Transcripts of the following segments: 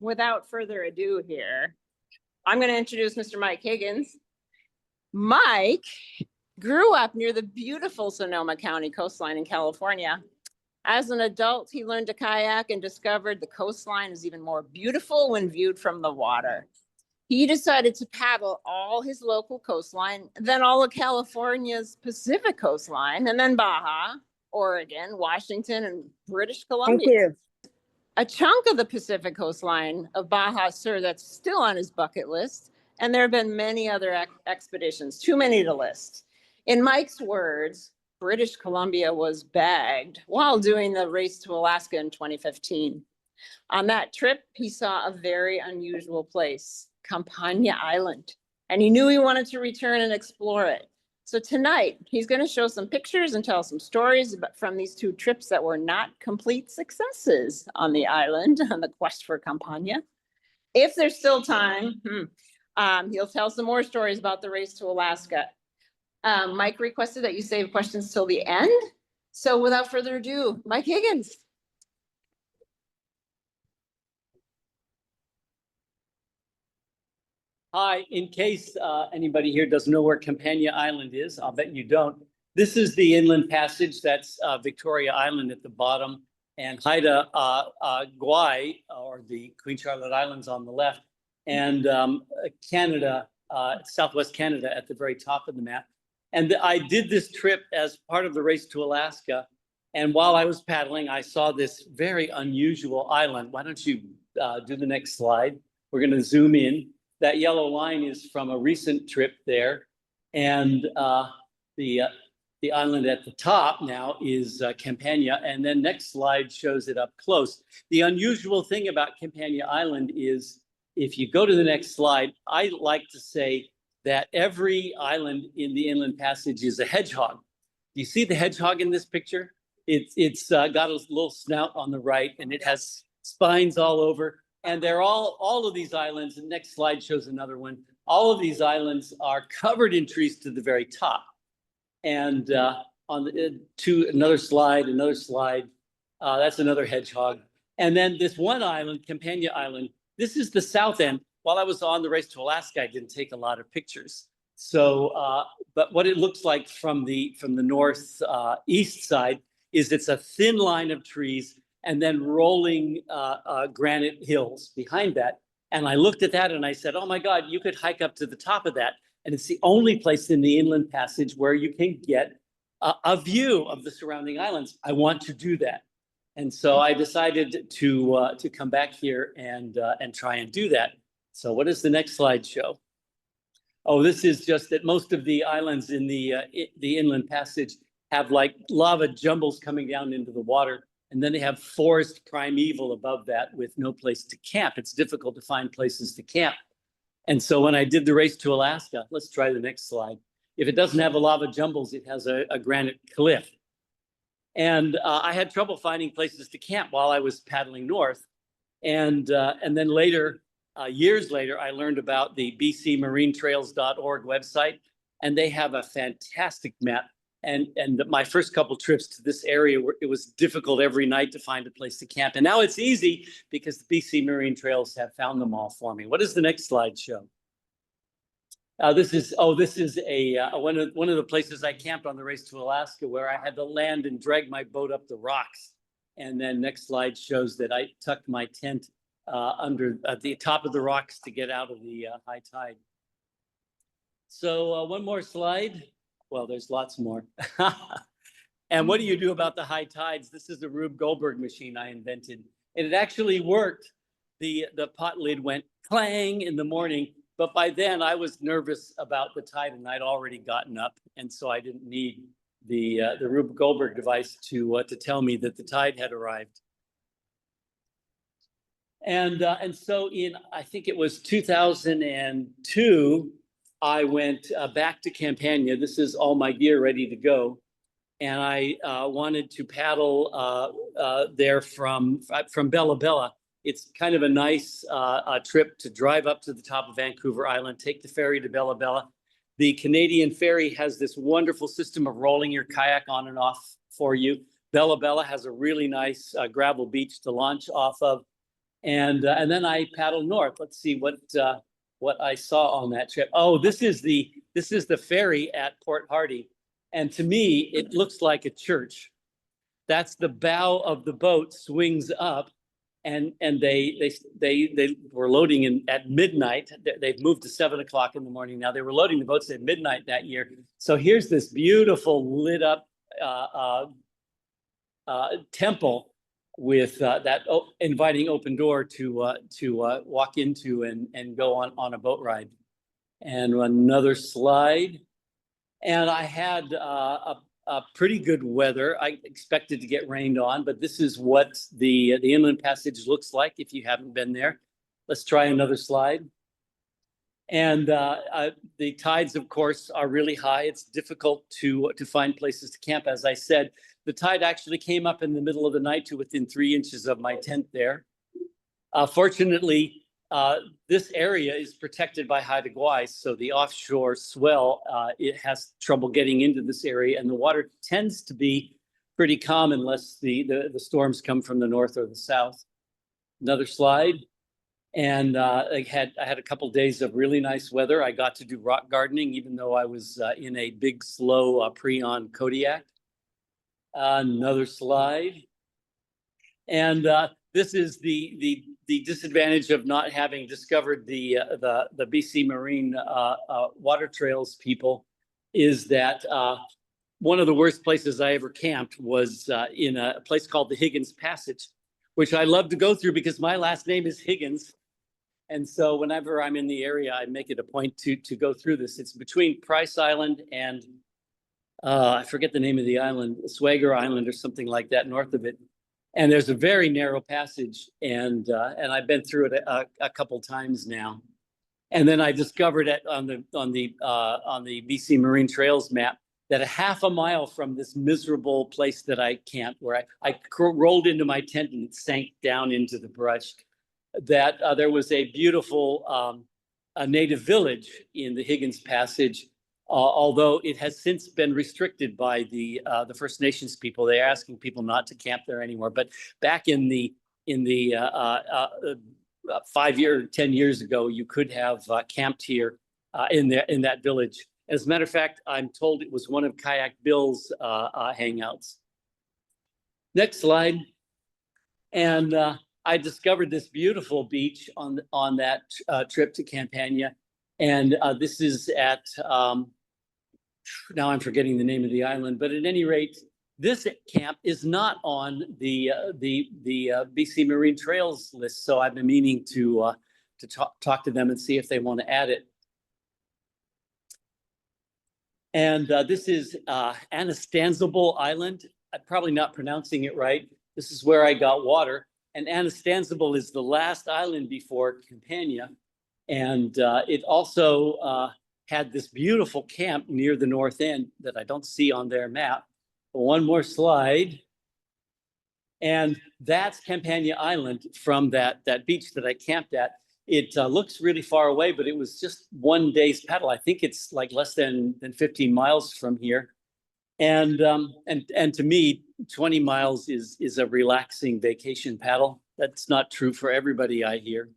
without further ado here, I'm going to introduce Mr. Mike Higgins. Mike grew up near the beautiful Sonoma County coastline in California. As an adult, he learned to kayak and discovered the coastline is even more beautiful when viewed from the water. He decided to paddle all his local coastline, then all of California's Pacific coastline, and then Baja, Oregon, Washington, and British Columbia. Thank you. A chunk of the Pacific coastline of Baja Sur that's still on his bucket list, and there have been many other expeditions, too many to list. In Mike's words, British Columbia was bagged while doing the Race to Alaska in 2015. On that trip, he saw a very unusual place, Campania Island, and he knew he wanted to return and explore it. So tonight, he's going to show some pictures and tell some stories from these two trips that were not complete successes on the island on the quest for Campania. If there's still time, he'll tell some more stories about the Race to Alaska. Mike requested that you save questions till the end. So without further ado, Mike Higgins. Hi, in case anybody here doesn't know where Campania Island is, I'll bet you don't. This is the inland passage. That's Victoria Island at the bottom, and Haida Gwaii, or the Queen Charlotte Islands on the left, and Canada, Southwest Canada at the very top of the map. And I did this trip as part of the Race to Alaska. And while I was paddling, I saw this very unusual island. Why don't you do the next slide? We're going to zoom in. That yellow line is from a recent trip there. And the island at the top now is Campania. And then next slide shows it up close. The unusual thing about Campania Island is, if you go to the next slide, I like to say that every island in the inland passage is a hedgehog. Do you see the hedgehog in this picture? It's got a little snout on the right, and it has spines all over. And they're all of these islands, the next slide shows another one. All of these islands are covered in trees to the very top. And to another slide, that's another hedgehog. And then this one island, Campania Island, this is the south end. While I was on the Race to Alaska, I didn't take a lot of pictures. So, but what it looks like from the north east side is it's a thin line of trees and then rolling granite hills behind that. And I looked at that and I said, oh my God, you could hike up to the top of that. And it's the only place in the inland passage where you can get a view of the surrounding islands. I want to do that. And so I decided to come back here and try and do that. So what does the next slide show? Oh, this is just that most of the islands in the inland passage have like lava jumbles coming down into the water. And then they have forest primeval above that with no place to camp. It's difficult to find places to camp. And so when I did the Race to Alaska, let's try the next slide. If it doesn't have a lava jumbles, it has a granite cliff. And I had trouble finding places to camp while I was paddling north. And then later, years later, I learned about the bcmarinetrails.org website, and they have a fantastic map. And my first couple trips to this area, it was difficult every night to find a place to camp. And now it's easy because the BC Marine Trails have found them all for me. What does the next slide show? This is one of the places I camped on the Race to Alaska, where I had to land and drag my boat up the rocks. And then next slide shows that I tucked my tent under at the top of the rocks to get out of the high tide. So one more slide. Well, there's lots more. And what do you do about the high tides? This is the Rube Goldberg machine I invented. And it actually worked. The pot lid went clang in the morning, but by then I was nervous about the tide and I'd already gotten up. And so I didn't need the Rube Goldberg device to tell me that the tide had arrived. And so I think it was 2002, I went back to Campania. This is all my gear ready to go. And I wanted to paddle there from Bella Bella. It's kind of a nice trip to drive up to the top of Vancouver Island, take the ferry to Bella Bella. The Canadian ferry has this wonderful system of rolling your kayak on and off for you. Bella Bella has a really nice gravel beach to launch off of. And then I paddled north. Let's see what I saw on that trip. Oh, this is the ferry at Port Hardy, and to me, it looks like a church. That's the bow of the boat swings up, and they were loading in at midnight. They've moved to 7 o'clock in the morning now. They were loading the boats at midnight that year. So here's this beautiful lit up temple with that inviting open door to walk into and go on a boat ride. And another slide. And I had a pretty good weather. I expected to get rained on, but this is what the inland passage looks like if you haven't been there. Let's try another slide. And the tides, of course, are really high. It's difficult to find places to camp. As I said, the tide actually came up in the middle of the night to within 3 inches of my tent there. Fortunately, this area is protected by haida gwaii, so the offshore swell, it has trouble getting into this area, and the water tends to be pretty calm unless the storms come from the north or the south. Another slide. And I had a couple of days of really nice weather. I got to do rock gardening, even though I was in a big, slow pre-on Kodiak. Another slide. And this is the disadvantage of not having discovered the BC Marine water trails people, is that one of the worst places I ever camped was in a place called the Higgins Passage, which I love to go through because my last name is Higgins. And so whenever I'm in the area, I make it a point to go through this. It's between Price Island and I forget the name of the island, Swagger Island or something like that, north of it. And there's a very narrow passage, and I've been through it a couple times now. And then I discovered it on the BC Marine Trails map that a half a mile from this miserable place that I camped, where I rolled into my tent and it sank down into the brush, that there was a beautiful a native village in the Higgins Passage, although it has since been restricted by the First Nations people. They're asking people not to camp there anymore. But back in the 10 years ago, you could have camped here in that village. As a matter of fact, I'm told it was one of Kayak Bill's hangouts. Next slide. And I discovered this beautiful beach on that trip to Campania. And this is at, now I'm forgetting the name of the island, but at any rate, this camp is not on the BC Marine Trails list. So I've been meaning to talk to them and see if they want to add it. And this is Anastansable Island. I'm probably not pronouncing it right. This is where I got water. And Anastansable is the last island before Campania. And it also had this beautiful camp near the north end that I don't see on their map. One more slide. And that's Campania Island from that beach that I camped at. It looks really far away, but it was just one day's paddle. I think it's like less than 15 miles from here. And to me, 20 miles is a relaxing vacation paddle. That's not true for everybody, I hear.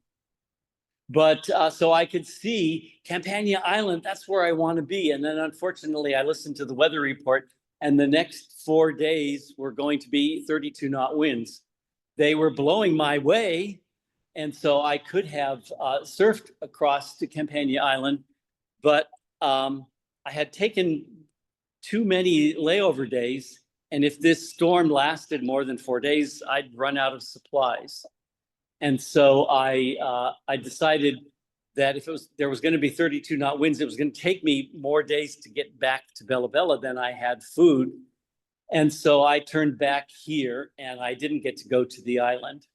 But so I could see Campania Island, that's where I want to be. And then unfortunately, I listened to the weather report, and the next 4 days were going to be 32 knot winds. They were blowing my way. And so I could have surfed across to Campania Island, but I had taken too many layover days. And if this storm lasted more than 4 days, I'd run out of supplies. And so I decided that if there was going to be 32 knot winds, it was going to take me more days to get back to Bella Bella than I had food. And so I turned back here, and I didn't get to go to the island.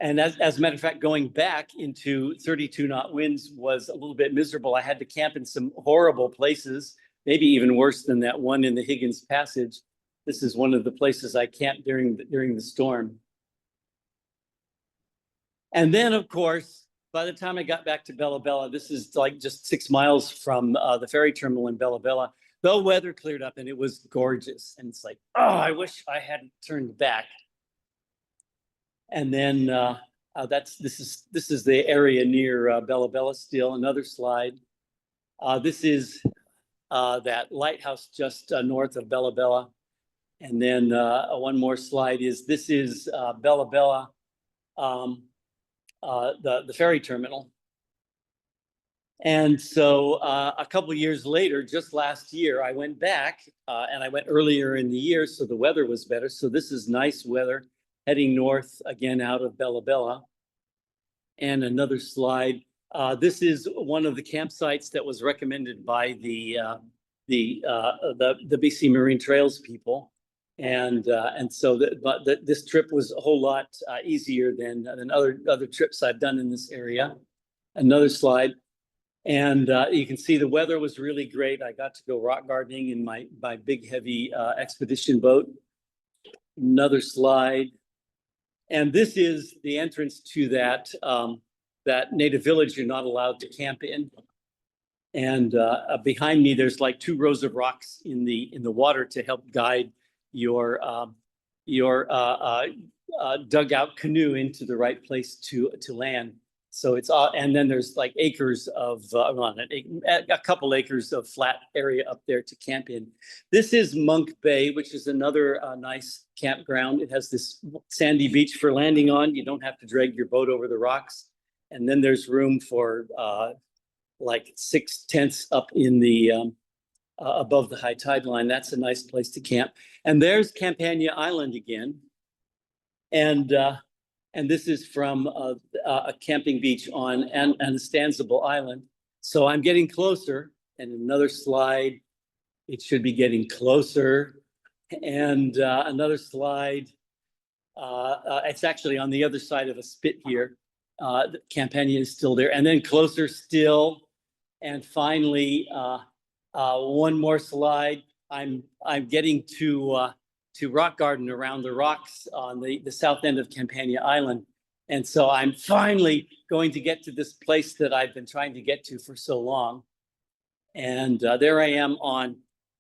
And as a matter of fact, going back into 32 knot winds was a little bit miserable. I had to camp in some horrible places, maybe even worse than that one in the Higgins Passage. This is one of the places I camped during the storm. And then, of course, by the time I got back to Bella Bella, this is like just 6 miles from the ferry terminal in Bella Bella, the weather cleared up and it was gorgeous. And it's like, oh, I wish I hadn't turned back. And then this is the area near Bella Bella still. Another slide. This is that lighthouse just north of Bella Bella. And then one more slide is this is Bella Bella, the ferry terminal. And so a couple of years later, just last year, I went back and I went earlier in the year, so the weather was better. So this is nice weather heading north again out of Bella Bella. And another slide. This is one of the campsites that was recommended by the BC Marine Trails people. And so this trip was a whole lot easier than other trips I've done in this area. Another slide. And you can see the weather was really great. I got to go rock gardening in my big, heavy expedition boat. Another slide. And this is the entrance to that native village you're not allowed to camp in. And behind me, there's like 2 rows of rocks in the water to help guide your dugout canoe into the right place to land. So it's and then there's like acres of a couple acres of flat area up there to camp in. This is Monk Bay, which is another nice campground. It has this sandy beach for landing on. You don't have to drag your boat over the rocks. And then there's room for like 6 tents up in the above the high tide line. That's a nice place to camp. And there's Campania Island again. And this is from a camping beach on Anastanzable Island. So I'm getting closer. And another slide, it should be getting closer. And another slide, it's actually on the other side of a spit here. Campania is still there. And then closer still. And finally, one more slide. I'm getting to rock garden around the rocks on the south end of Campania Island. And so I'm finally going to get to this place that I've been trying to get to for so long. And there I am on,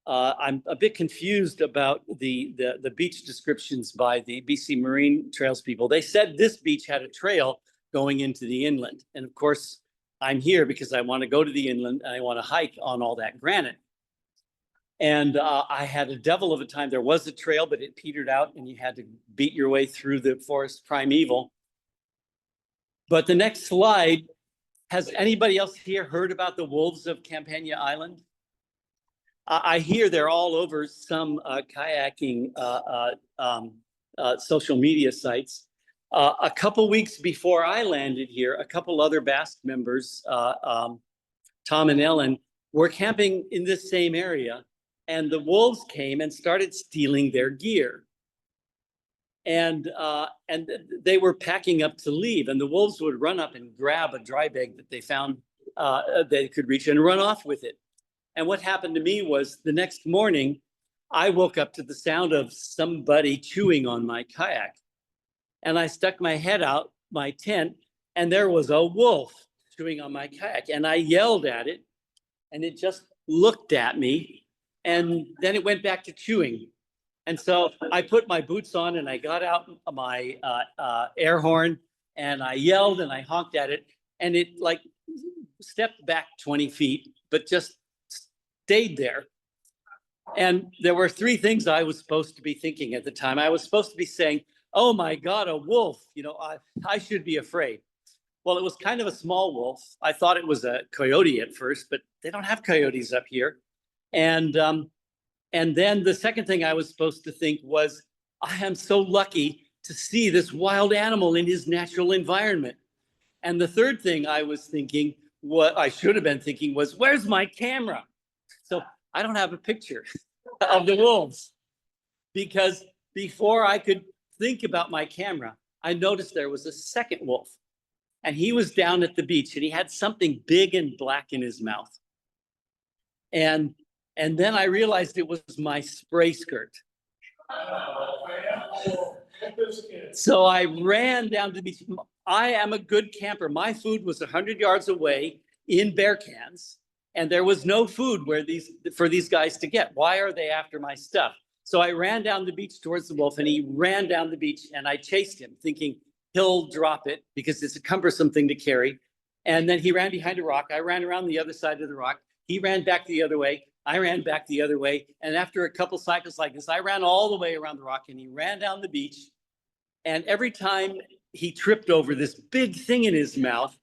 I'm a bit confused about the beach descriptions by the BC Marine Trails people. They said this beach had a trail going into the inland. And of course, I'm here because I want to go to the inland and I want to hike on all that granite. And I had a devil of a time. There was a trail, but it petered out and you had to beat your way through the forest primeval. But the next slide, has anybody else here heard about the wolves of Campania Island? I hear they're all over some kayaking social media sites. A couple weeks before I landed here, a couple other BASK members, Tom and Ellen, were camping in this same area. And the wolves came and started stealing their gear. And they were packing up to leave. And the wolves would run up and grab a dry bag that they found they could reach and run off with it. And what happened to me was the next morning, I woke up to the sound of somebody chewing on my kayak. And I stuck my head out my tent and there was a wolf chewing on my kayak. And I yelled at it and it just looked at me. And then it went back to chewing. And so I put my boots on and I got out my air horn and I yelled and I honked at it. And it like stepped back 20 feet, but just stayed there. And there were 3 things I was supposed to be thinking at the time. I was supposed to be saying, oh my God, a wolf, you know, I should be afraid. Well, it was kind of a small wolf. I thought it was a coyote at first, but they don't have coyotes up here. And then the second thing I was supposed to think was, I am so lucky to see this wild animal in his natural environment. And the third thing I was thinking, what I should have been thinking was, where's my camera? So I don't have a picture of the wolves because before I could think about my camera, I noticed there was a second wolf and he was down at the beach and he had something big and black in his mouth. And then I realized it was my spray skirt. So I ran down to the beach. I am a good camper. My food was 100 yards away in bear cans, and there was no food for these guys to get. Why are they after my stuff? So I ran down the beach towards the wolf, and he ran down the beach, and I chased him, thinking, he'll drop it because it's a cumbersome thing to carry. And then he ran behind a rock. I ran around the other side of the rock. He ran back the other way. I ran back the other way. And after a couple cycles like this, I ran all the way around the rock and he ran down the beach. And every time he tripped over this big thing in his mouth,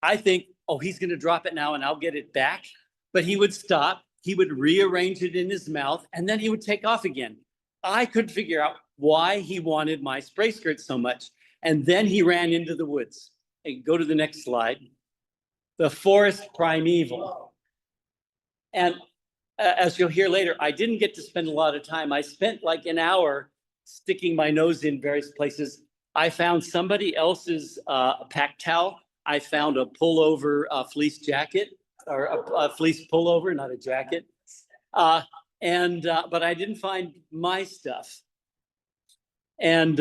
I think, oh, he's going to drop it now and I'll get it back. But he would stop. He would rearrange it in his mouth and then he would take off again. I could figure out why he wanted my spray skirt so much. And then he ran into the woods. Hey, go to the next slide. The forest primeval. And as you'll hear later, I didn't get to spend a lot of time. I spent like an hour sticking my nose in various places. I found somebody else's pack towel. I found a pullover fleece jacket, or a fleece pullover, not a jacket. But I didn't find my stuff. And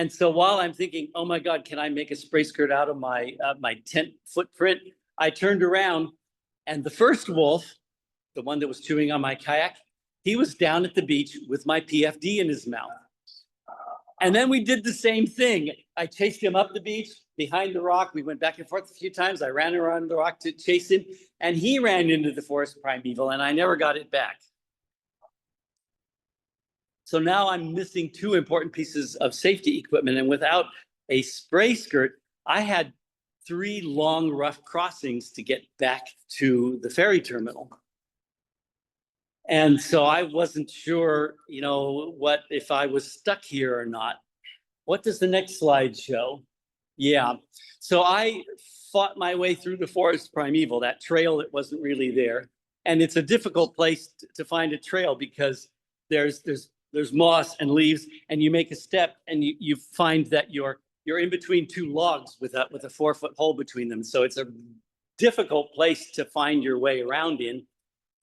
so while I'm thinking, oh my God, can I make a spray skirt out of my tent footprint? I turned around and the first wolf, the one that was chewing on my kayak, he was down at the beach with my PFD in his mouth. And then we did the same thing. I chased him up the beach behind the rock. We went back and forth a few times. I ran around the rock to chase him and he ran into the forest primeval and I never got it back. So now I'm missing two important pieces of safety equipment. And without a spray skirt, I had 3 long, rough crossings to get back to the ferry terminal. And so I wasn't sure, what if I was stuck here or not. What does the next slide show? Yeah. So I fought my way through the forest primeval, that trail that wasn't really there. And it's a difficult place to find a trail because there's moss and leaves, and you make a step and you find that you're in between 2 logs with a 4-foot hole between them. So it's a difficult place to find your way around in.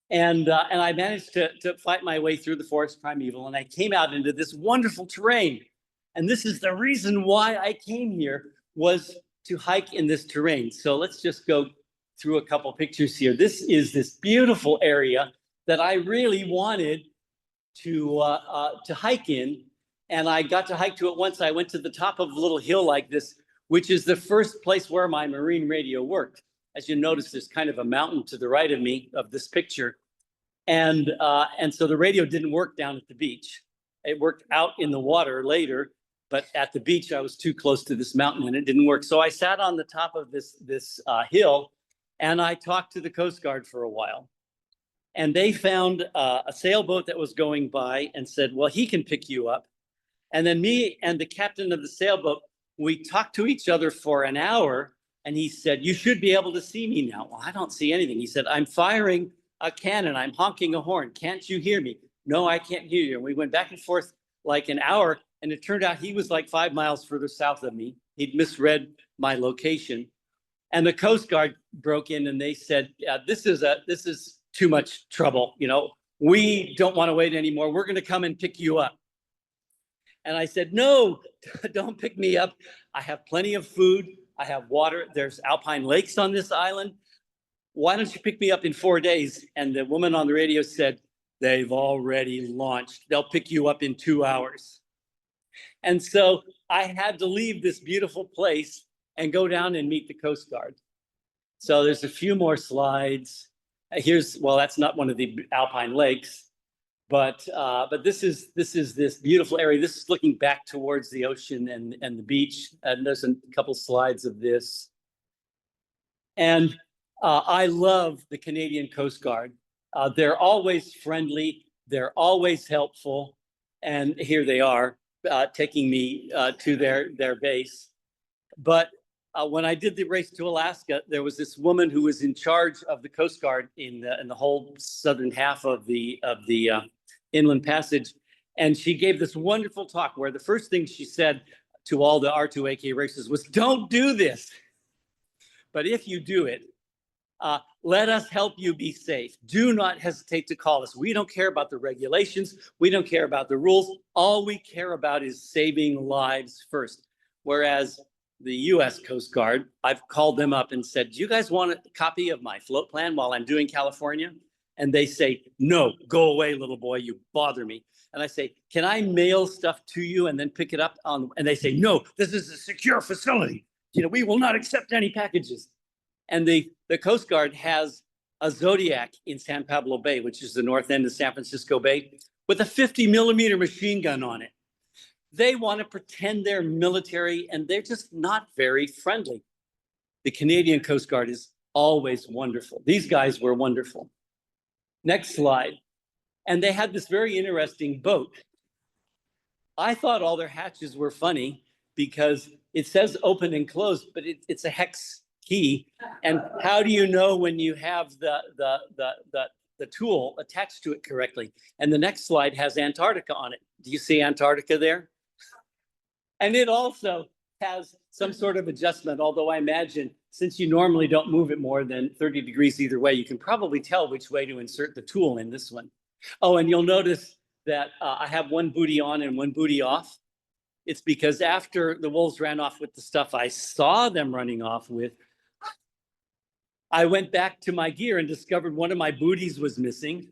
And I managed to fight my way through the forest primeval, and I came out into this wonderful terrain. And this is the reason why I came here, was to hike in this terrain. So let's just go through a couple pictures here. This is this beautiful area that I really wanted to hike in, and I got to hike to it once. I went to the top of a little hill like this, which is the first place where my marine radio worked. As you notice, there's kind of a mountain to the right of me of this picture, and so the radio didn't work down at the beach. It worked out in the water later, but at the beach I was too close to this mountain and it didn't work. So I sat on the top of this hill, and I talked to the Coast Guard for a while. And they found a sailboat that was going by and said, well, he can pick you up. And then me and the captain of the sailboat, we talked to each other for an hour. And he said, you should be able to see me now. Well, I don't see anything. He said, I'm firing a cannon. I'm honking a horn. Can't you hear me? No, I can't hear you. And we went back and forth like an hour. And it turned out he was like 5 miles further south of me. He'd misread my location. And the Coast Guard broke in and they said, yeah, this is too much trouble. We don't want to wait anymore. We're going to come and pick you up. And I said, no, don't pick me up. I have plenty of food. I have water. There's alpine lakes on this island. Why don't you pick me up in 4 days? And the woman on the radio said, they've already launched. They'll pick you up in 2 hours. And so I had to leave this beautiful place and go down and meet the Coast Guard. So there's a few more slides. That's not one of the alpine lakes, but this is this beautiful area. This is looking back towards the ocean and the beach. And there's a couple slides of this. And I love the Canadian Coast Guard. They're always friendly. They're always helpful. And here they are taking me to their base. But when I did the race to Alaska, there was this woman who was in charge of the Coast Guard in the whole southern half of the inland passage. And she gave this wonderful talk where the first thing she said to all the R2AK racers was, don't do this. But if you do it, let us help you be safe. Do not hesitate to call us. We don't care about the regulations. We don't care about the rules. All we care about is saving lives first. Whereas the U.S. Coast Guard, I've called them up and said, do you guys want a copy of my float plan while I'm doing California? And they say, no, go away, little boy, you bother me. And I say, can I mail stuff to you and then pick it up on, and they say, no, this is a secure facility. We will not accept any packages. And the Coast Guard has a Zodiac in San Pablo Bay, which is the north end of San Francisco Bay, with a 50-millimeter machine gun on it. They want to pretend they're military, and they're just not very friendly. The Canadian Coast Guard is always wonderful. These guys were wonderful. Next slide. And they had this very interesting boat. I thought all their hatches were funny because it says open and closed, but it's a hex key. And how do you know when you have the tool attached to it correctly? And the next slide has Antarctica on it. Do you see Antarctica there? And it also has some sort of adjustment, although I imagine since you normally don't move it more than 30 degrees either way, you can probably tell which way to insert the tool in this one. Oh, and you'll notice that I have one booty on and one booty off. It's because after the wolves ran off with the stuff I saw them running off with, I went back to my gear and discovered one of my booties was missing.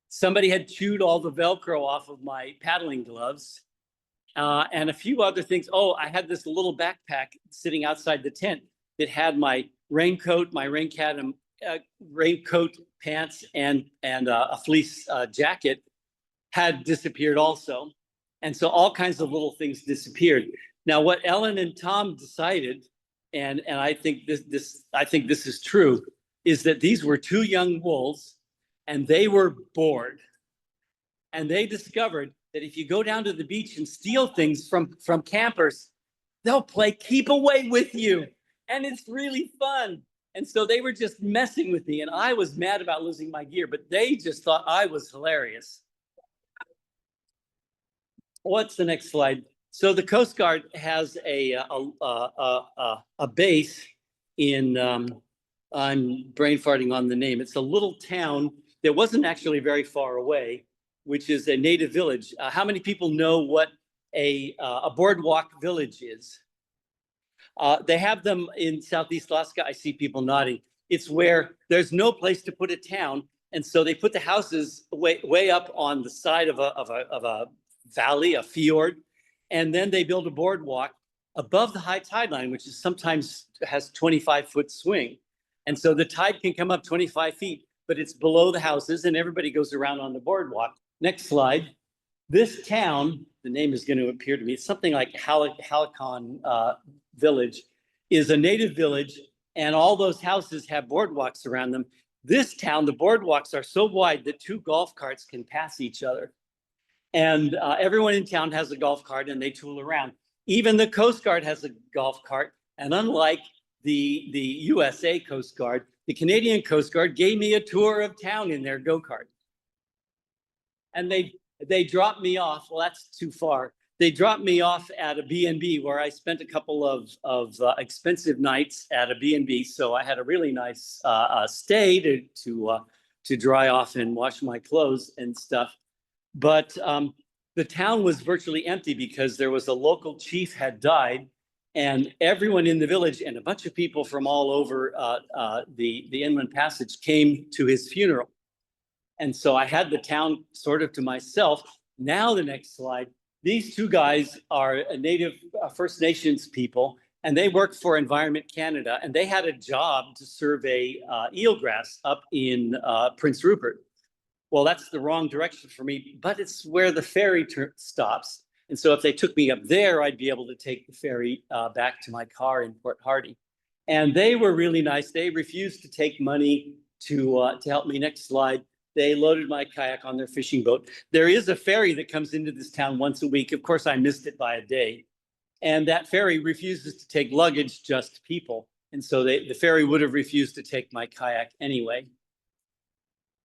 Somebody had chewed all the Velcro off of my paddling gloves. And a few other things. Oh, I had this little backpack sitting outside the tent that had my raincoat, raincoat, pants, and a fleece jacket had disappeared also. And so all kinds of little things disappeared. Now, what Ellen and Tom decided, and I think this is true, is that these were two young wolves, and they were bored, and they discovered that if you go down to the beach and steal things from campers, they'll play keep away with you. And it's really fun. And so they were just messing with me. And I was mad about losing my gear, but they just thought I was hilarious. What's the next slide? So the Coast Guard has a base in, I'm brain farting on the name. It's a little town that wasn't actually very far away, which is a native village. How many people know what a boardwalk village is? They have them in Southeast Alaska. I see people nodding. It's where there's no place to put a town. And so they put the houses way up on the side of a valley, a fjord. And then they build a boardwalk above the high tide line, which is sometimes has 25-foot swing. And so the tide can come up 25 feet, but it's below the houses and everybody goes around on the boardwalk. Next slide. This town, the name is going to appear to me, it's something like Halicon Village, is a native village, and all those houses have boardwalks around them. This town, the boardwalks are so wide that two golf carts can pass each other. And everyone in town has a golf cart and they tool around. Even the Coast Guard has a golf cart. And unlike the USA Coast Guard, the Canadian Coast Guard gave me a tour of town in their go-kart. And they dropped me off. Well, that's too far. They dropped me off at a B&B where I spent a couple of expensive nights at a B&B. So I had a really nice stay to dry off and wash my clothes and stuff. But the town was virtually empty because there was a local chief had died, and everyone in the village and a bunch of people from all over the Inland Passage came to his funeral. And so I had the town sort of to myself. Now the next slide. These two guys are a native First Nations people, and they work for Environment Canada, and they had a job to survey eelgrass up in Prince Rupert. Well, that's the wrong direction for me, but it's where the ferry stops. And so if they took me up there, I'd be able to take the ferry back to my car in Port Hardy. And they were really nice. They refused to take money to help me. Next slide. They loaded my kayak on their fishing boat. There is a ferry that comes into this town once a week. Of course, I missed it by a day. And that ferry refuses to take luggage, just people. And so the ferry would have refused to take my kayak anyway.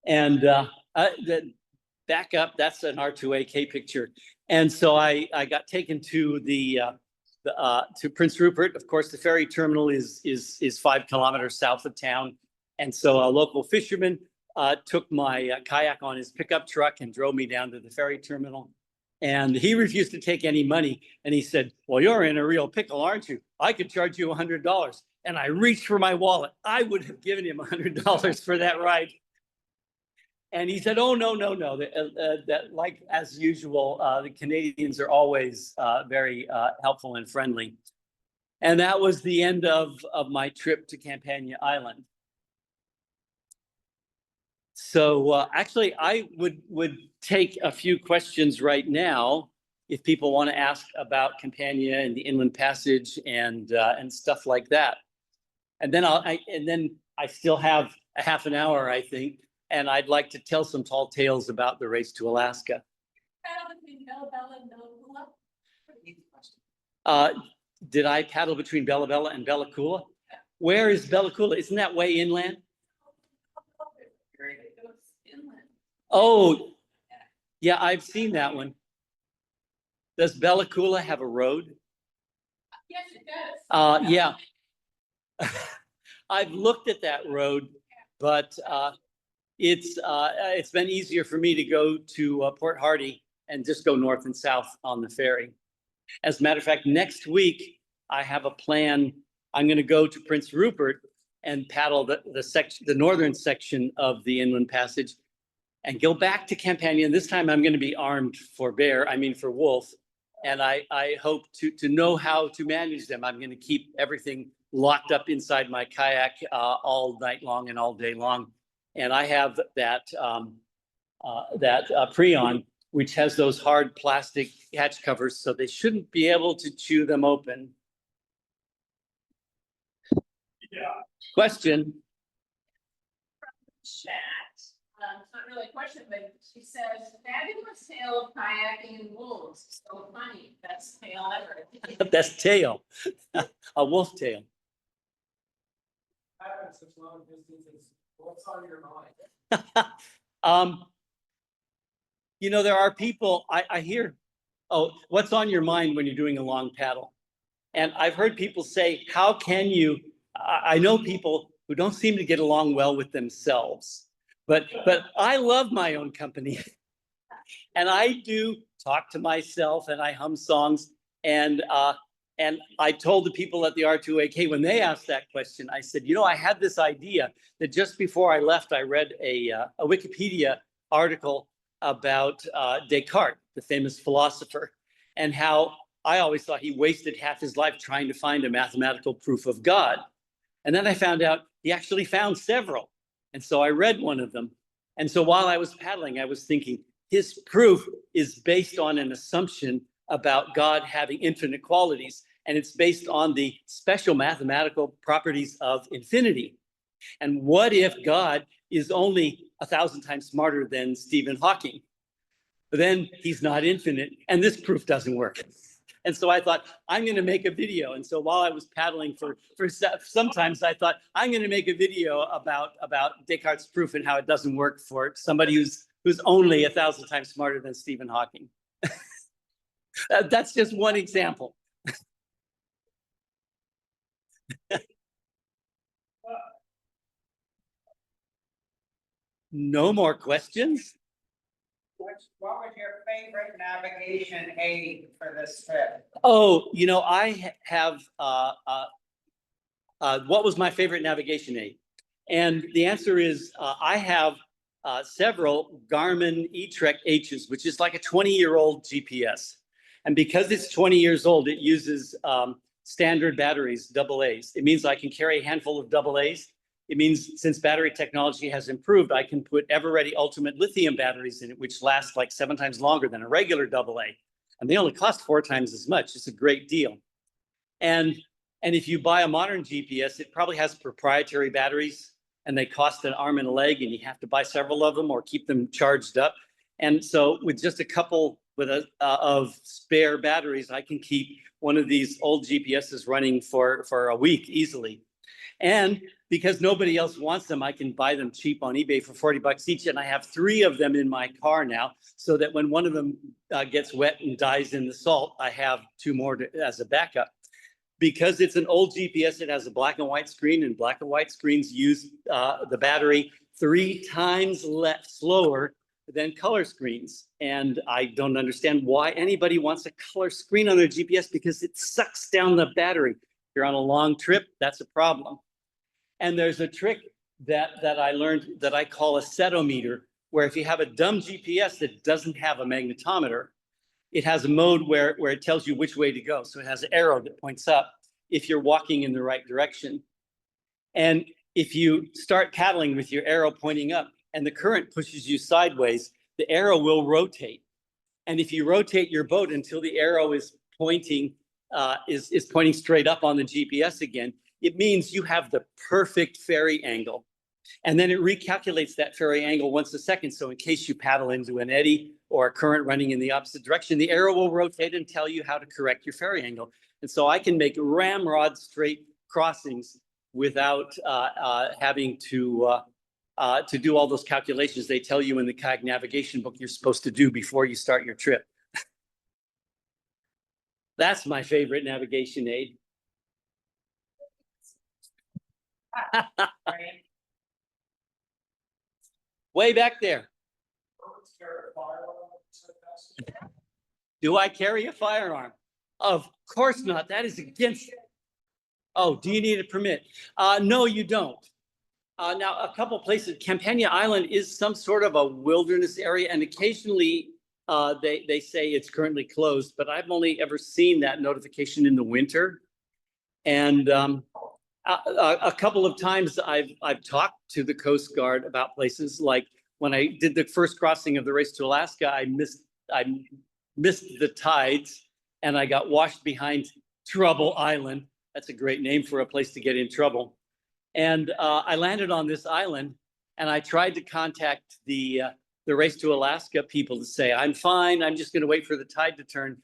And back up, that's an R2AK picture. And so I got taken to to Prince Rupert. Of course, the ferry terminal is 5 kilometers south of town. And so a local fisherman took my kayak on his pickup truck and drove me down to the ferry terminal. And he refused to take any money. And he said, well, you're in a real pickle, aren't you? I could charge you $100. And I reached for my wallet. I would have given him $100 for that ride. And he said, oh, no, no, no, that like as usual, the Canadians are always very helpful and friendly. And that was the end of my trip to Campania Island. So actually, I would take a few questions right now if people want to ask about Campania and the Inland Passage and stuff like that. And then I still have a half an hour, I think, and I'd like to tell some tall tales about the race to Alaska. Did I paddle between Bella Bella and Bella Coola? Where is Bella Coola? Isn't that way inland? Oh, yeah, I've seen that one. Does Bella Coola have a road? Yes, it does. Yeah. I've looked at that road, but it's been easier for me to go to Port Hardy and just go north and south on the ferry. As a matter of fact, next week I have a plan. I'm going to go to Prince Rupert and paddle the northern section of the Inland Passage, and go back to Campania. And this time I'm going to be armed for wolf. And I hope to know how to manage them. I'm going to keep everything locked up inside my kayak all night long and all day long. And I have that Prion, which has those hard plastic hatch covers, so they shouldn't be able to chew them open. Yeah. Question? Chat. It's not really a question, but she says, fabulous tale of kayaking and wolves. So funny. Best tale ever. Best tail. A wolf tail. Such long distances. What's on your mind? There are people I hear, oh, what's on your mind when you're doing a long paddle? And I've heard people say, how can you? I know people who don't seem to get along well with themselves, but I love my own company. And I do talk to myself and I hum songs. And I told the people at the R2AK when they asked that question, I said, I had this idea that just before I left, I read a Wikipedia article about Descartes, the famous philosopher, and how I always thought he wasted half his life trying to find a mathematical proof of God. And then I found out he actually found several. And so I read one of them. And so while I was paddling, I was thinking, his proof is based on an assumption about God having infinite qualities. And it's based on the special mathematical properties of infinity. And what if God is only 1,000 times smarter than Stephen Hawking? But then he's not infinite, and this proof doesn't work. And so I thought, I'm going to make a video. And so while I was paddling for sometimes I thought, I'm going to make a video about Descartes' proof and how it doesn't work for somebody who's only 1,000 times smarter than Stephen Hawking. That's just one example. No more questions? What was your favorite navigation aid for this trip? Oh, I have, what was my favorite navigation aid? And the answer is, I have several Garmin eTrek H's, which is like a 20-year-old GPS. And because it's 20 years old, it uses standard batteries, AA's. It means I can carry a handful of AA's. It means since battery technology has improved, I can put ever-ready ultimate lithium batteries in it, which last like 7 times longer than a regular AA. And they only cost 4 times as much. It's a great deal. And if you buy a modern GPS, it probably has proprietary batteries, and they cost an arm and a leg, and you have to buy several of them or keep them charged up. And so with just a couple of spare batteries, I can keep one of these old GPSs running for a week easily. And because nobody else wants them, I can buy them cheap on eBay for $40 each. And I have 3 of them in my car now, so that when one of them gets wet and dies in the salt, I have 2 more as a backup. Because it's an old GPS, it has a black and white screen, and black and white screens use the battery 3 times slower than color screens. And I don't understand why anybody wants a color screen on their GPS, because it sucks down the battery. If you're on a long trip, that's a problem. And there's a trick that I learned that I call a setometer, where if you have a dumb GPS that doesn't have a magnetometer, it has a mode where it tells you which way to go. So it has an arrow that points up if you're walking in the right direction. And if you start paddling with your arrow pointing up and the current pushes you sideways, the arrow will rotate. And if you rotate your boat until the arrow is pointing pointing straight up on the GPS again, it means you have the perfect ferry angle. And then it recalculates that ferry angle once a second. So in case you paddle into an eddy or a current running in the opposite direction, the arrow will rotate and tell you how to correct your ferry angle. And so I can make ramrod straight crossings without having to do all those calculations they tell you in the kayak navigation book you're supposed to do before you start your trip. That's my favorite navigation aid. Right? Way back there. Do I carry a firearm? Of course not. That is against. Oh, do you need a permit? No, you don't. Now, a couple places, Campania Island is some sort of a wilderness area, and occasionally they say it's currently closed, but I've only ever seen that notification in the winter. And a couple of times I've talked to the Coast Guard about places like when I did the first crossing of the Race to Alaska, I missed the tides and I got washed behind Trouble Island. That's a great name for a place to get in trouble. And I landed on this island and I tried to contact the Race to Alaska people to say, I'm fine, I'm just gonna wait for the tide to turn.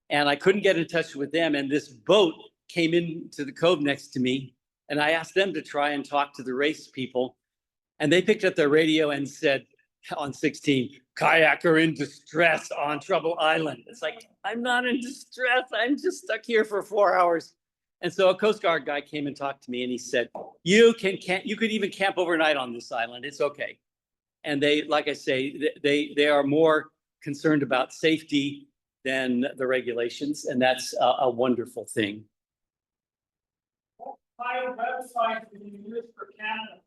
And I couldn't get in touch with them. And this boat came into the cove next to me. And I asked them to try and talk to the race people. And they picked up their radio and said on 16, kayaker in distress on Trouble Island. It's like, I'm not in distress. I'm just stuck here for 4 hours. And so a Coast Guard guy came and talked to me and he said, you could even camp overnight on this island. It's okay. And they, like I say, they are more concerned about safety than the regulations. And that's a wonderful thing. Website do you use for Canada?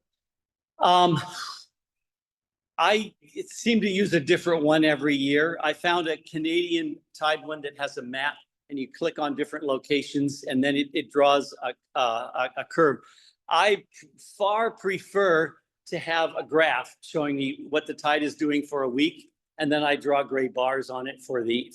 I seem to use a different one every year. I found a Canadian tide one that has a map and you click on different locations and then it draws a curve. I far prefer to have a graph showing me what the tide is doing for a week. And then I draw gray bars on it for the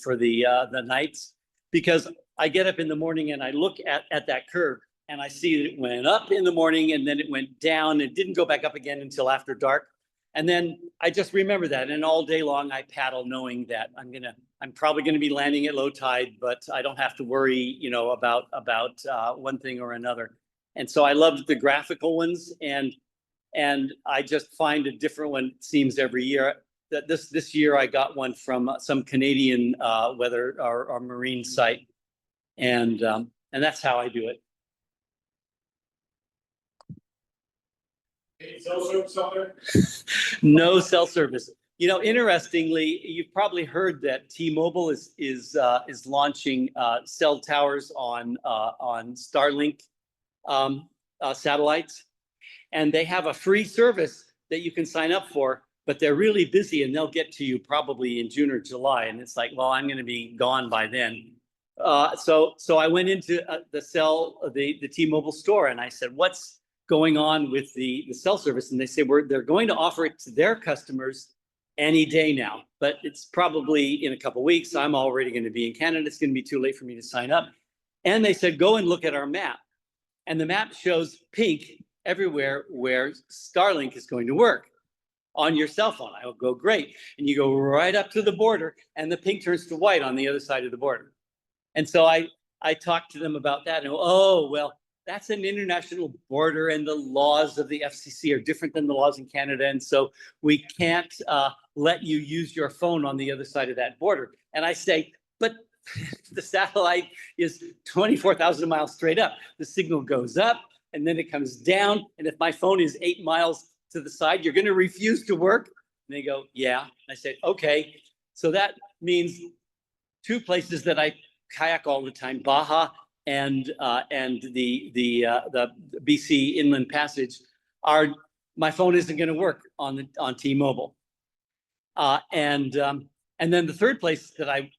nights, because I get up in the morning and I look at that curve and I see that it went up in the morning and then it went down. It didn't go back up again until after dark. And then I just remember that. And all day long I paddle knowing that I'm probably gonna be landing at low tide, but I don't have to worry, about one thing or another. And so I loved the graphical ones, and I just find a different one, it seems, every year. That this year I got one from some Canadian weather or marine site, and that's how I do it. Cell service out there? No cell service. Interestingly, you've probably heard that T-Mobile is launching cell towers on Starlink satellites, and they have a free service that you can sign up for, but they're really busy and they'll get to you probably in June or July. And it's like, well, I'm going to be gone by then. So I went into the T-Mobile store and I said, what's going on with the cell service? And they say they're going to offer it to their customers any day now, but it's probably in a couple of weeks. I'm already going to be in Canada. It's going to be too late for me to sign up. And they said, go and look at our map. And the map shows pink everywhere where Starlink is going to work on your cell phone. I will go, great. And you go right up to the border and the pink turns to white on the other side of the border. And so I talked to them about that and, oh, well, that's an international border and the laws of the FCC are different than the laws in Canada. And so we can't let you use your phone on the other side of that border. And I say, but the satellite is 24,000 miles straight up. The signal goes up and then it comes down. And if my phone is 8 miles to the side, you're going to refuse to work? And they go, yeah. And I said, okay. So that means two places that I kayak all the time, Baja and the BC Inland Passage, my phone isn't going to work on T-Mobile. And then the third place that I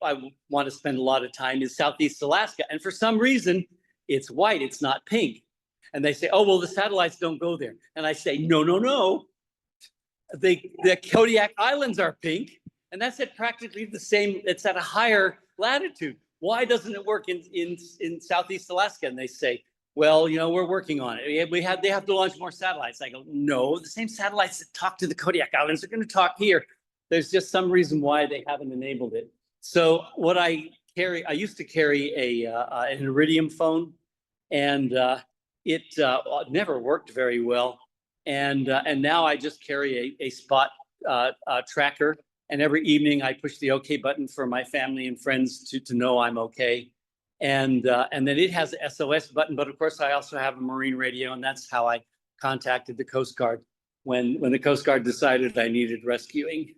want to spend a lot of time is Southeast Alaska. And for some reason, it's white, it's not pink. And they say, oh, well, the satellites don't go there. And I say, no, no, no. The Kayak Islands are pink. And that's at practically the same, it's at a higher latitude. Why doesn't it work in Southeast Alaska? And they say, well, we're working on it. They have to launch more satellites. I go, no, the same satellites that talk to the Kodiak Islands are going to talk here. There's just some reason why they haven't enabled it. So what I used to carry an Iridium phone, and it never worked very well. And now I just carry a spot tracker. And every evening I push the OK button for my family and friends to know I'm okay. And then it has an SOS button, but of course I also have a marine radio, and that's how I contacted the Coast Guard when the Coast Guard decided I needed rescuing.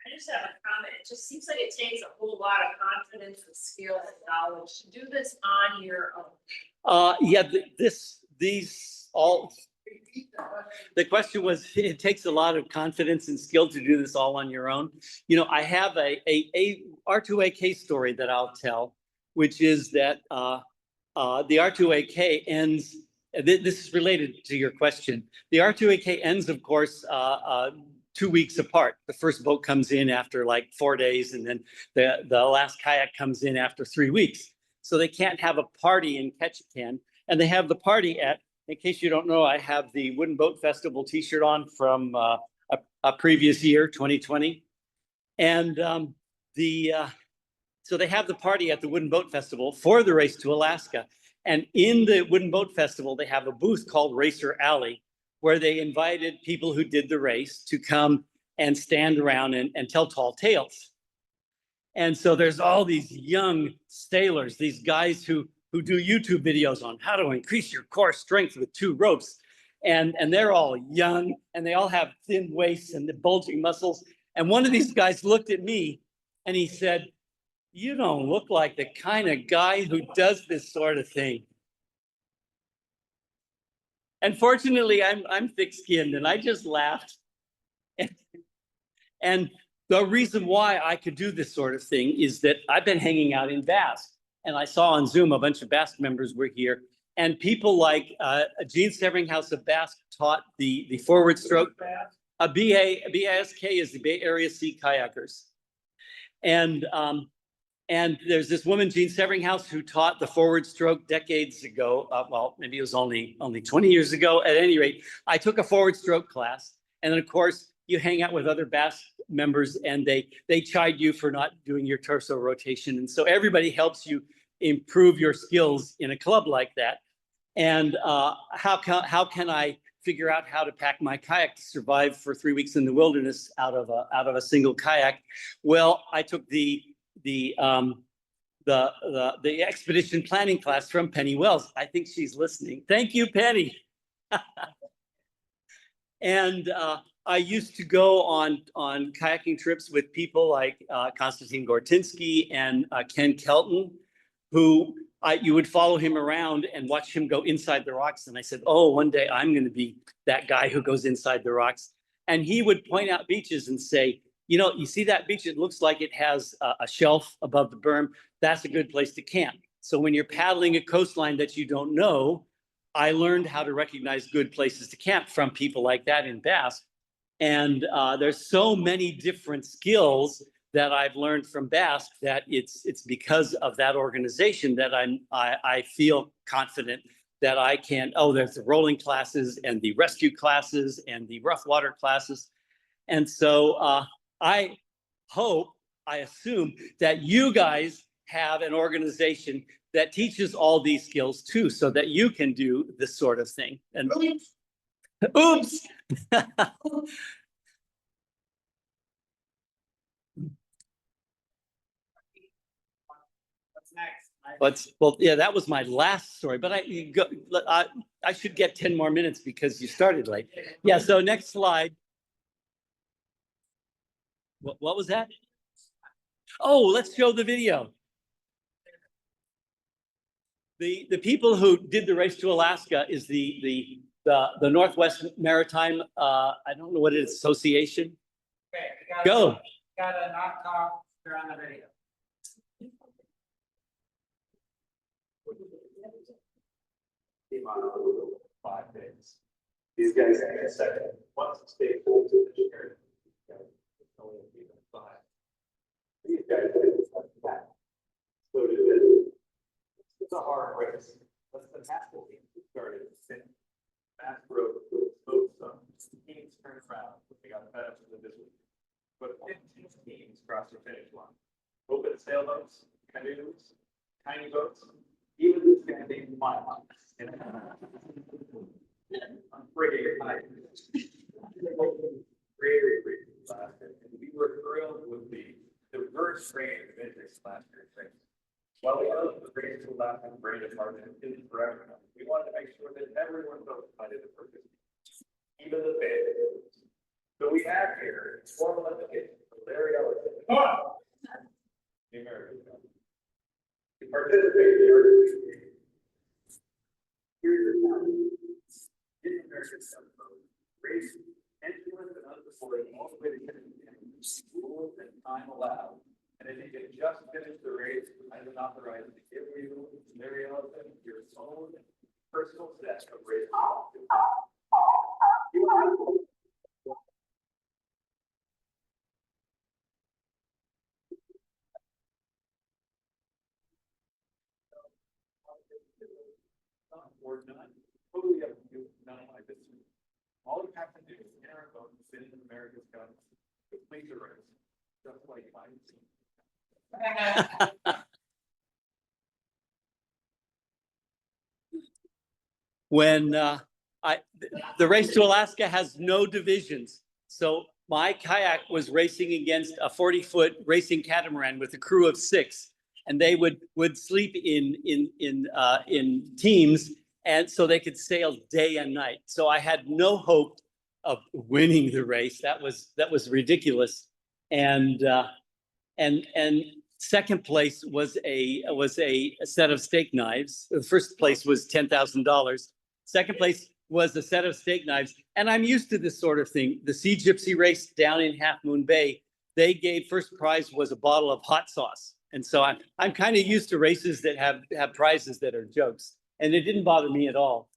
I just have a comment. It just seems like it takes a whole lot of confidence and skill and knowledge to do this on your own. Yeah, these all. The question was, it takes a lot of confidence and skill to do this all on your own. I have a R2AK story that I'll tell, which is that the R2AK ends. This is related to your question. The R2AK ends, of course, 2 weeks apart. The first boat comes in after like 4 days, and then the last kayak comes in after 3 weeks. So they can't have a party in Ketchikan, and they have the party at. In case you don't know, I have the Wooden Boat Festival T-shirt on from a previous year, 2020, and so they have the party at the Wooden Boat Festival for the race to Alaska. And in the Wooden Boat Festival, they have a booth called Racer Alley, where they invited people who did the race to come and stand around and tell tall tales. And so there's all these young sailors, these guys who do YouTube videos on how to increase your core strength with 2 ropes. And they're all young, and they all have thin waists and the bulging muscles. And one of these guys looked at me and he said, "You don't look like the kind of guy who does this sort of thing." And fortunately, I'm thick-skinned, and I just laughed. And the reason why I could do this sort of thing is that I've been hanging out in BASK. And I saw on Zoom a bunch of BASK members were here, and people like Gene Severinghouse of BASK taught the forward stroke. BASK is the Bay Area Sea Kayakers, and there's this woman, Gene Severinghouse, who taught the forward stroke decades ago. Well, maybe it was only 20 years ago. At any rate, I took a forward stroke class, and then of course you hang out with other BASK members, and they chide you for not doing your torso rotation, and so everybody helps you improve your skills in a club like that. And how can I figure out how to pack my kayak to survive for 3 weeks in the wilderness out of a single kayak? Well, I took the expedition planning class from Penny Wells. I think she's listening. Thank you, Penny. And I used to go on kayaking trips with people like Konstantin Gortinsky and Ken Kelton, who you would follow him around and watch him go inside the rocks. And I said, oh, one day I'm going to be that guy who goes inside the rocks. And he would point out beaches and say, you see that beach? It looks like it has a shelf above the berm. That's a good place to camp. So when you're paddling a coastline that you don't know, I learned how to recognize good places to camp from people like that in BASK. And there's so many different skills that I've learned from BASK that it's because of that organization that I feel confident that I can. Oh, there's the rolling classes and the rescue classes and the rough water classes. And so I assume that you guys have an organization that teaches all these skills too, so that you can do this sort of thing. And oops. Next. Well, yeah, that was my last story, but I should get 10 more minutes because you started late. Yeah, so next slide. What was that? Oh, let's show the video. The people who did the race to Alaska is the the Northwest Maritime, I don't know what it is, Association. Okay, Go. Gotta not talk during the video. Came on over 5 days. These guys had a second, once the state holds it, the sheriff. Only even 5. These guys did that. So did this. It's a hard race. That's the national team who started. Mass broke, both some teams turned around. They got the benefit of this week. But 15 teams crossed the finish line. Open sailboats, canoes, tiny boats, even the standing mile. I'm pretty high. Very, very last year. And we were thrilled with the diverse range of interest last year. While we know the race to last and brain department isn't forever, we wanted to make sure that everyone felt excited to participate, even the fans. So we have here formal invitation for Larry Ellison. The American Cup. To participate in the artistry game. Here's your time. In the American Cup, race, entering and unsupported all the way to get rules and time allowed. And if you can just finish the race, I am authorized to give you, Larry Ellison, your own personal set of race. Or none, totally up to you, none of my business. All you have to do is enter a vote and sit in America's Cup, complete the race, just like mine. When the race to Alaska has no divisions. So my kayak was racing against a 40-foot racing catamaran with a crew of 6, and they would sleep in teams, and so they could sail day and night. So I had no hope of winning the race. That was ridiculous. And second place was a set of steak knives. The first place was $10,000. Second place was a set of steak knives. And I'm used to this sort of thing. The Sea Gypsy race down in Half Moon Bay, they gave first prize was a bottle of hot sauce. And so I'm kind of used to races that have prizes that are jokes. And it didn't bother me at all.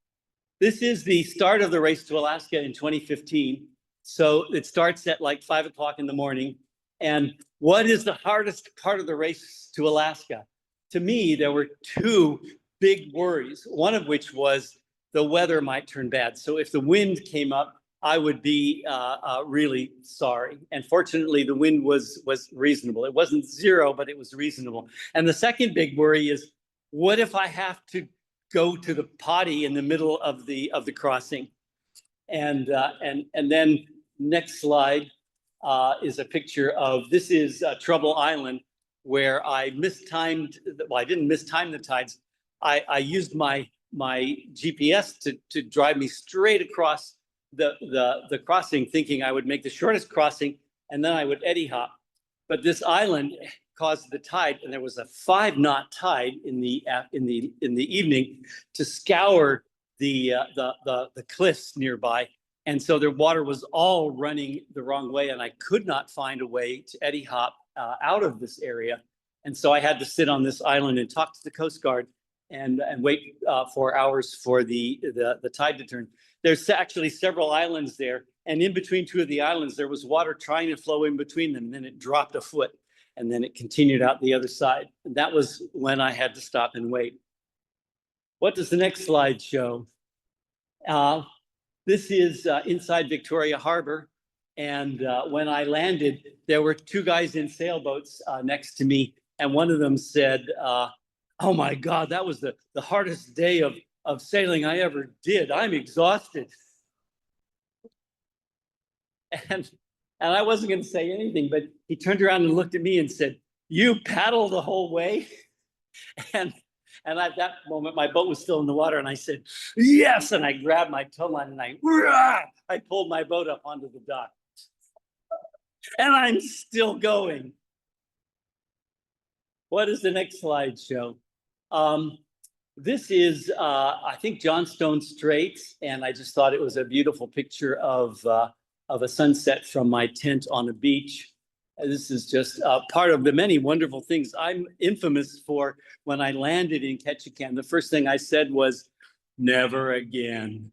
This is the start of the race to Alaska in 2015. So it starts at like 5 o'clock in the morning. And what is the hardest part of the race to Alaska? To me, there were 2 big worries, one of which was the weather might turn bad. So if the wind came up, I would be really sorry. And fortunately, the wind was reasonable. It wasn't 0, but it was reasonable. And the second big worry is, what if I have to go to the potty in the middle of the crossing? And then next slide is a picture of, this is Trouble Island, where I mistimed, well, I didn't mistime the tides. I used my GPS to drive me straight across the crossing, thinking I would make the shortest crossing and then I would eddy hop. But this island caused the tide, and there was a 5-knot tide in the evening to scour the cliffs nearby. And so their water was all running the wrong way, and I could not find a way to eddy hop out of this area. And so I had to sit on this island and talk to the Coast Guard and wait for hours for the tide to turn. There's actually several islands there, and in between 2 of the islands, there was water trying to flow in between them, and then it dropped a foot, and then it continued out the other side. And that was when I had to stop and wait. What does the next slide show? This is inside Victoria Harbor. And when I landed, there were 2 guys in sailboats next to me. And one of them said, oh my God, that was the hardest day of sailing I ever did. I'm exhausted. And I wasn't going to say anything, but he turned around and looked at me and said, you paddle the whole way? And at that moment, my boat was still in the water, and I said, yes. And I grabbed my tow line and I pulled my boat up onto the dock. And I'm still going. What does the next slide show? This is, I think, Johnstone Straits, and I just thought it was a beautiful picture of a sunset from my tent on the beach. This is just part of the many wonderful things I'm infamous for. When I landed in Ketchikan, the first thing I said was, "Never again."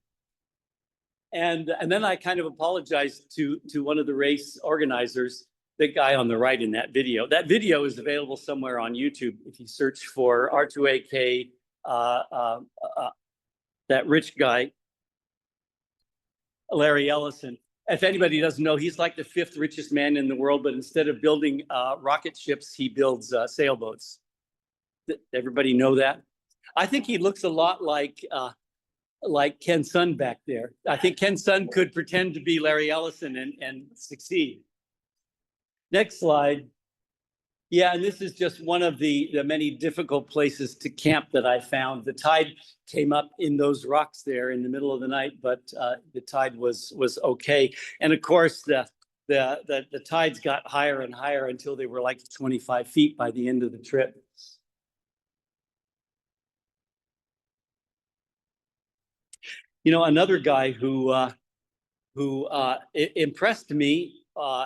And then I kind of apologized to one of the race organizers, the guy on the right in that video. That video is available somewhere on YouTube if you search for R2AK. That rich guy, Larry Ellison. If anybody doesn't know, he's like the 5th richest man in the world, but instead of building rocket ships, he builds sailboats. Everybody know that? I think he looks a lot like Ken Sun back there. I think Ken Sun could pretend to be Larry Ellison and succeed. Next slide. Yeah, and this is just one of the many difficult places to camp that I found. The tide came up in those rocks there in the middle of the night, but the tide was okay. And of course, the tides got higher and higher until they were like 25 feet by the end of the trip. You know, another guy who impressed me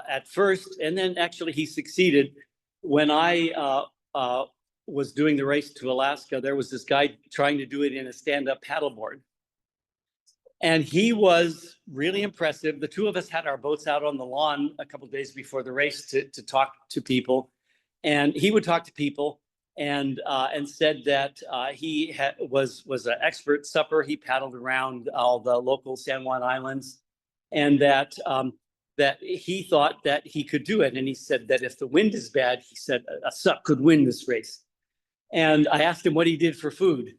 at first, and then actually he succeeded. When I was doing the race to Alaska, there was this guy trying to do it in a stand-up paddleboard. And he was really impressive. The two of us had our boats out on the lawn a couple of days before the race to talk to people. And he would talk to people and said that he was an expert supper. He paddled around all the local San Juan Islands, and that he thought that he could do it. And he said that if the wind is bad, he said a sup could win this race. And I asked him what he did for food.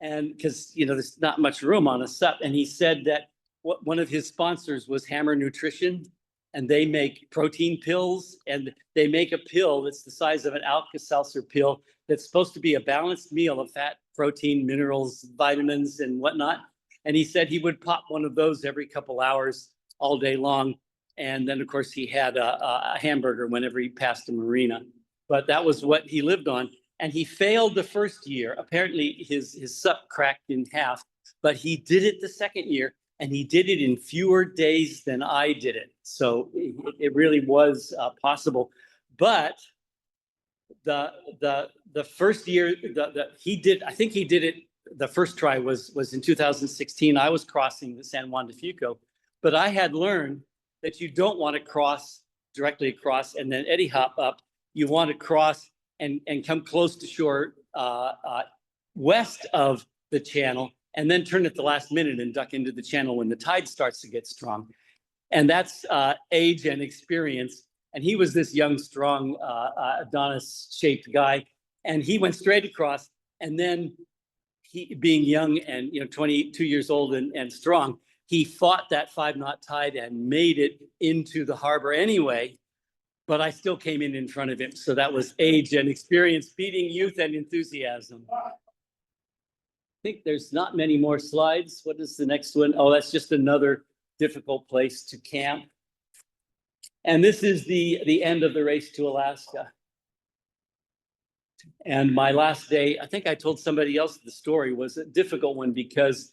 And because, you know, there's not much room on a sup. And he said that one of his sponsors was Hammer Nutrition, and they make protein pills, and they make a pill that's the size of an Alka-Seltzer pill that's supposed to be a balanced meal of fat, protein, minerals, vitamins, and whatnot. And he said he would pop one of those every couple hours all day long. And then, of course, he had a hamburger whenever he passed a marina. But that was what he lived on. And he failed the first year. Apparently, his sup cracked in half. But he did it the second year, and he did it in fewer days than I did it. So it really was possible. But the first year he did, I think he did it. The first try was in 2016. I was crossing the San Juan de Fuco, but I had learned that you don't want to cross directly across and then eddy hop up. You want to cross and come close to shore west of the channel, and then turn at the last minute and duck into the channel when the tide starts to get strong. And that's age and experience. And he was this young, strong, Adonis-shaped guy, and he went straight across. And then he, being young and 22 years old and strong, he fought that 5-knot tide and made it into the harbor anyway. But I still came in front of him. So that was age and experience beating youth and enthusiasm. I think there's not many more slides. What is the next one? Oh, that's just another difficult place to camp. And this is the end of the race to Alaska. And my last day, I think I told somebody else the story, was a difficult one because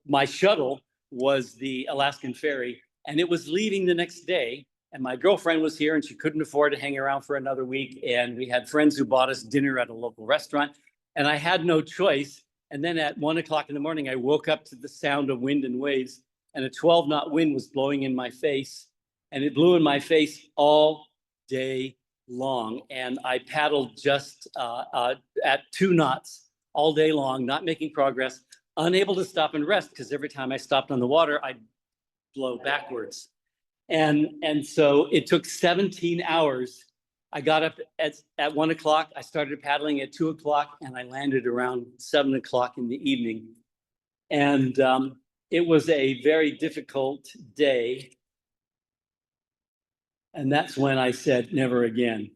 my shuttle was the Alaskan ferry, and it was leaving the next day. And my girlfriend was here, and she couldn't afford to hang around for another week. And we had friends who bought us dinner at a local restaurant, and I had no choice. And then at 1 o'clock in the morning, I woke up to the sound of wind and waves, and a 12-knot wind was blowing in my face, and it blew in my face all day long. And I paddled just at 2 knots all day long, not making progress, unable to stop and rest, because every time I stopped on the water, I'd blow backwards. And so it took 17 hours. I got up at 1 o'clock. I started paddling at 2 o'clock, and I landed around 7 o'clock in the evening. And it was a very difficult day. And that's when I said, never again.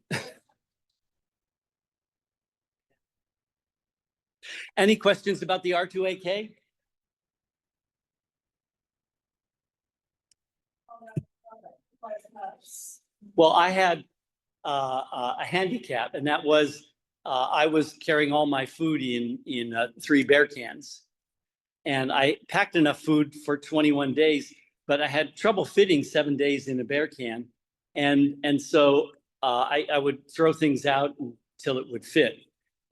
Any questions about the R2AK? Well, I had a handicap, and that was I was carrying all my food in 3 bear cans. And I packed enough food for 21 days, but I had trouble fitting 7 days in a bear can. And so I would throw things out until it would fit.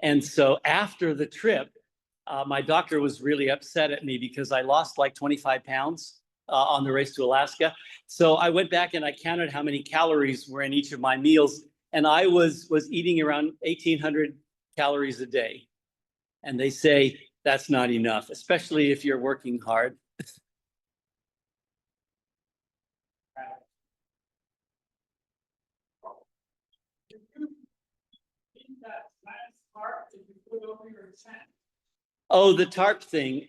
And so after the trip, my doctor was really upset at me because I lost like 25 pounds on the race to Alaska. So I went back and I counted how many calories were in each of my meals. And I was eating around 1,800 calories a day. And they say that's not enough, especially if you're working hard. In that last part that you put over your tent. Oh, the tarp thing.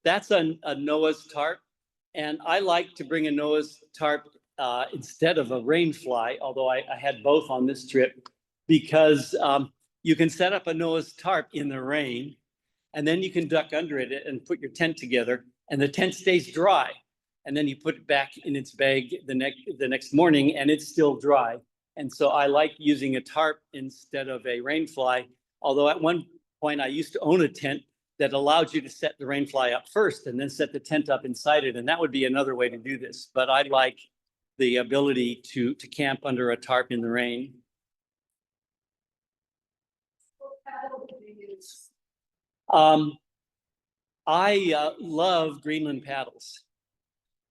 That's a Noah's tarp. And I like to bring a Noah's tarp instead of a rain fly, although I had both on this trip, because you can set up a Noah's tarp in the rain, and then you can duck under it and put your tent together, and the tent stays dry. And then you put it back in its bag the next morning, and it's still dry. And so I like using a tarp instead of a rain fly. Although at one point I used to own a tent that allowed you to set the rain fly up first and then set the tent up inside it. And that would be another way to do this. But I like the ability to camp under a tarp in the rain. I love Greenland paddles.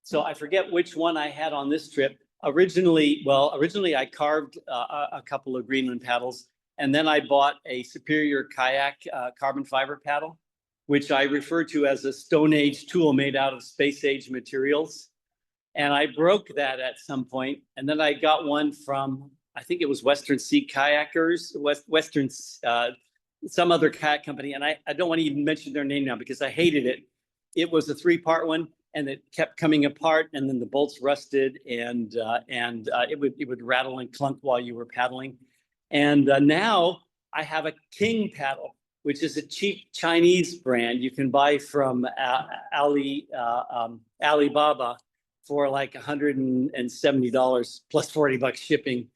So I forget which one I had on this trip. Originally I carved a couple of Greenland paddles, and then I bought a Superior Kayak carbon fiber paddle, which I refer to as a Stone Age tool made out of space age materials. And I broke that at some point, and then I got one from, I think it was Western Sea Kayakers, some other kayak company, and I don't want to even mention their name now because I hated it. It was a 3-part one, and it kept coming apart, and then the bolts rusted, and it would rattle and clunk while you were paddling. And now I have a King paddle, which is a cheap Chinese brand you can buy from Alibaba for like $170 plus $40 shipping,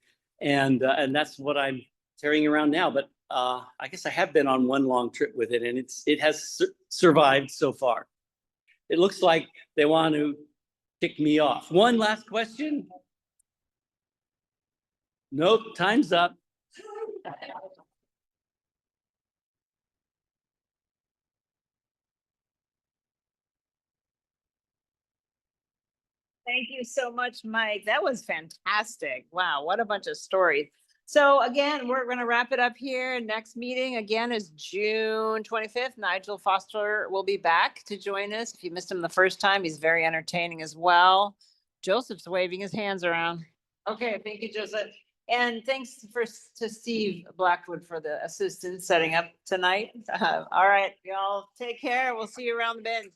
and that's what I'm carrying around now. But I guess I have been on one long trip with it, and it has survived so far. It looks like they want to kick me off. One last question? Nope, time's up. Thank you so much, Mike. That was fantastic. Wow, what a bunch of stories. So again, we're going to wrap it up here. Next meeting again is June 25th. Nigel Foster will be back to join us. If you missed him the first time, he's very entertaining as well. Joseph's waving his hands around. Okay, thank you, Joseph. And thanks to Steve Blackwood for the assistance setting up tonight. All right, y'all take care. We'll see you around the bend.